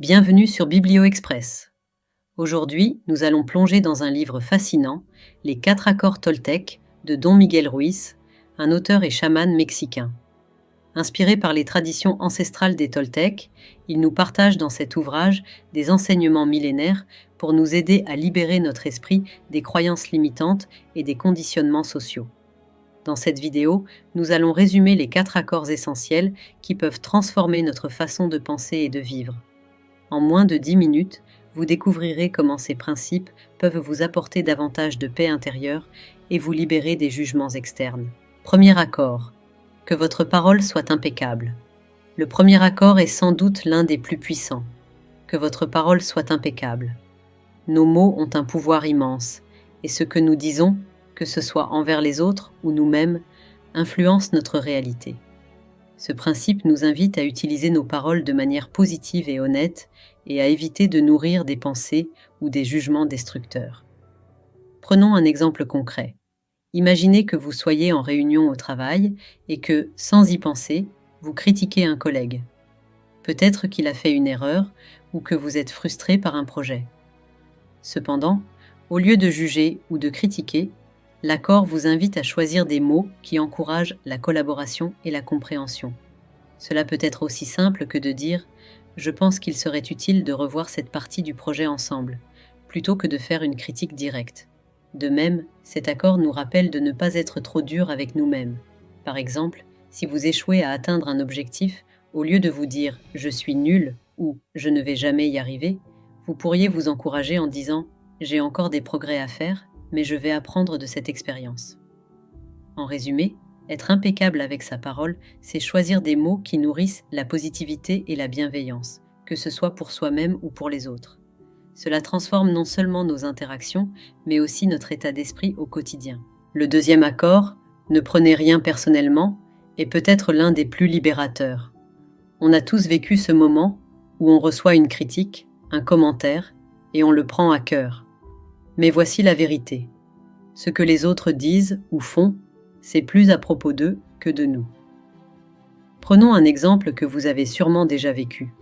Bienvenue sur Biblio Express. Aujourd'hui, nous allons plonger dans un livre fascinant, Les 4 accords Toltec de Don Miguel Ruiz, un auteur et chaman mexicain. Inspiré par les traditions ancestrales des Toltecs, il nous partage dans cet ouvrage des enseignements millénaires pour nous aider à libérer notre esprit des croyances limitantes et des conditionnements sociaux. Dans cette vidéo, nous allons résumer les 4 accords essentiels qui peuvent transformer notre façon de penser et de vivre. En moins de 10 minutes, vous découvrirez comment ces principes peuvent vous apporter davantage de paix intérieure et vous libérer des jugements externes. Premier accord. Que votre parole soit impeccable. Le premier accord est sans doute l'un des plus puissants. Que votre parole soit impeccable. Nos mots ont un pouvoir immense, et ce que nous disons, que ce soit envers les autres ou nous-mêmes, influence notre réalité. Ce principe nous invite à utiliser nos paroles de manière positive et honnête et à éviter de nourrir des pensées ou des jugements destructeurs. Prenons un exemple concret. Imaginez que vous soyez en réunion au travail et que, sans y penser, vous critiquez un collègue. Peut-être qu'il a fait une erreur ou que vous êtes frustré par un projet. Cependant, au lieu de juger ou de critiquer, l'accord vous invite à choisir des mots qui encouragent la collaboration et la compréhension. Cela peut être aussi simple que de dire « Je pense qu'il serait utile de revoir cette partie du projet ensemble », plutôt que de faire une critique directe. De même, cet accord nous rappelle de ne pas être trop dur avec nous-mêmes. Par exemple, si vous échouez à atteindre un objectif, au lieu de vous dire « Je suis nul » ou « Je ne vais jamais y arriver », vous pourriez vous encourager en disant « J'ai encore des progrès à faire, mais je vais apprendre de cette expérience. » En résumé, être impeccable avec sa parole, c'est choisir des mots qui nourrissent la positivité et la bienveillance, que ce soit pour soi-même ou pour les autres. Cela transforme non seulement nos interactions, mais aussi notre état d'esprit au quotidien. Le deuxième accord, ne prenez rien personnellement, est peut-être l'un des plus libérateurs. On a tous vécu ce moment où on reçoit une critique, un commentaire, et on le prend à cœur. Mais voici la vérité. Ce que les autres disent ou font, c'est plus à propos d'eux que de nous. Prenons un exemple que vous avez sûrement déjà vécu.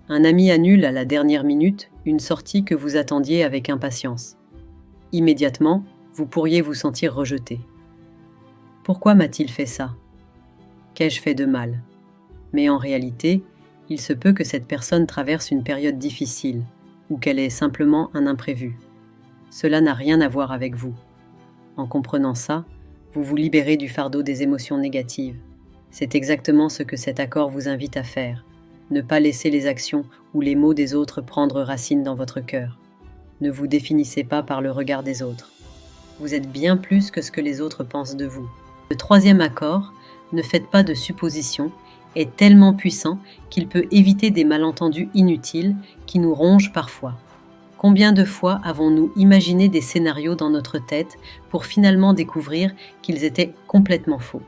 Un ami annule à la dernière minute une sortie que vous attendiez avec impatience. Immédiatement, vous pourriez vous sentir rejeté. Pourquoi m'a-t-il fait ça? Qu'ai-je fait de mal? Mais en réalité, il se peut que cette personne traverse une période difficile ou qu'elle ait simplement un imprévu. Cela n'a rien à voir avec vous. En comprenant ça, vous vous libérez du fardeau des émotions négatives. C'est exactement ce que cet accord vous invite à faire. Ne pas laisser les actions ou les mots des autres prendre racine dans votre cœur. Ne vous définissez pas par le regard des autres. Vous êtes bien plus que ce que les autres pensent de vous. Le troisième accord, ne faites pas de suppositions, est tellement puissant qu'il peut éviter des malentendus inutiles qui nous rongent parfois. Combien de fois avons-nous imaginé des scénarios dans notre tête pour finalement découvrir qu'ils étaient complètement faux?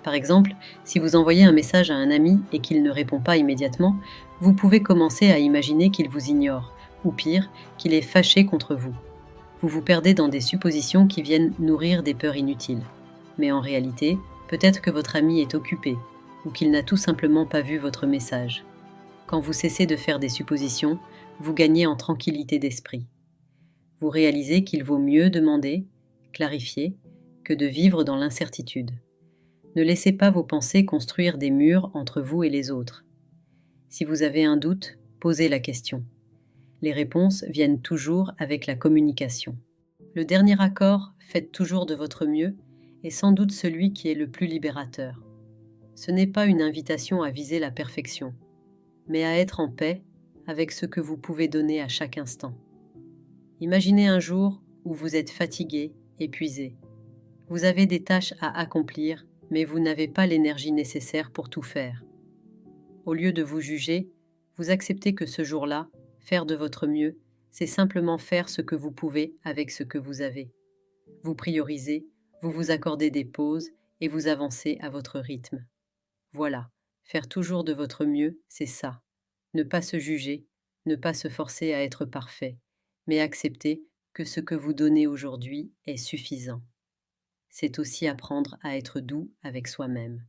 Par exemple, si vous envoyez un message à un ami et qu'il ne répond pas immédiatement, vous pouvez commencer à imaginer qu'il vous ignore, ou pire, qu'il est fâché contre vous. Vous vous perdez dans des suppositions qui viennent nourrir des peurs inutiles. Mais en réalité, peut-être que votre ami est occupé, ou qu'il n'a tout simplement pas vu votre message. Quand vous cessez de faire des suppositions, vous gagnez en tranquillité d'esprit. Vous réalisez qu'il vaut mieux demander, clarifier, que de vivre dans l'incertitude. Ne laissez pas vos pensées construire des murs entre vous et les autres. Si vous avez un doute, posez la question. Les réponses viennent toujours avec la communication. Le dernier accord, faites toujours de votre mieux, est sans doute celui qui est le plus libérateur. Ce n'est pas une invitation à viser la perfection, mais à être en paix avec ce que vous pouvez donner à chaque instant. Imaginez un jour où vous êtes fatigué, épuisé. Vous avez des tâches à accomplir, mais vous n'avez pas l'énergie nécessaire pour tout faire. Au lieu de vous juger, vous acceptez que ce jour-là, faire de votre mieux, c'est simplement faire ce que vous pouvez avec ce que vous avez. Vous priorisez, vous vous accordez des pauses et vous avancez à votre rythme. Voilà, faire toujours de votre mieux, c'est ça. Ne pas se juger, ne pas se forcer à être parfait, mais accepter que ce que vous donnez aujourd'hui est suffisant. C'est aussi apprendre à être doux avec soi-même,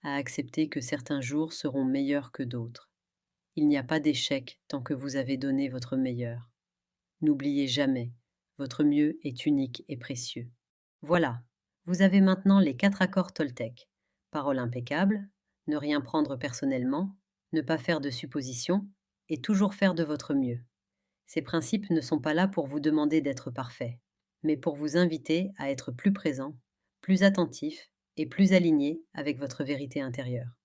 à accepter que certains jours seront meilleurs que d'autres. Il n'y a pas d'échec tant que vous avez donné votre meilleur. N'oubliez jamais, votre mieux est unique et précieux. Voilà, vous avez maintenant les 4 accords Toltec. Parole impeccable, ne rien prendre personnellement, ne pas faire de suppositions et toujours faire de votre mieux. Ces principes ne sont pas là pour vous demander d'être parfait, mais pour vous inviter à être plus présent, plus attentif et plus aligné avec votre vérité intérieure.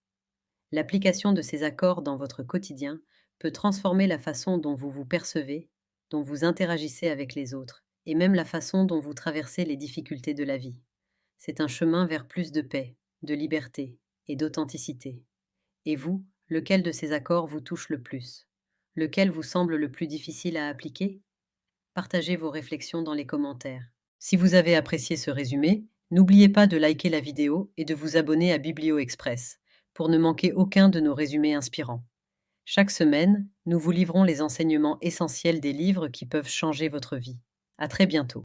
L'application de ces accords dans votre quotidien peut transformer la façon dont vous vous percevez, dont vous interagissez avec les autres, et même la façon dont vous traversez les difficultés de la vie. C'est un chemin vers plus de paix, de liberté et d'authenticité. Et vous, lequel de ces accords vous touche le plus? Lequel vous semble le plus difficile à appliquer? Partagez vos réflexions dans les commentaires. Si vous avez apprécié ce résumé, n'oubliez pas de liker la vidéo et de vous abonner à Biblio Express pour ne manquer aucun de nos résumés inspirants. Chaque semaine, nous vous livrons les enseignements essentiels des livres qui peuvent changer votre vie. À très bientôt.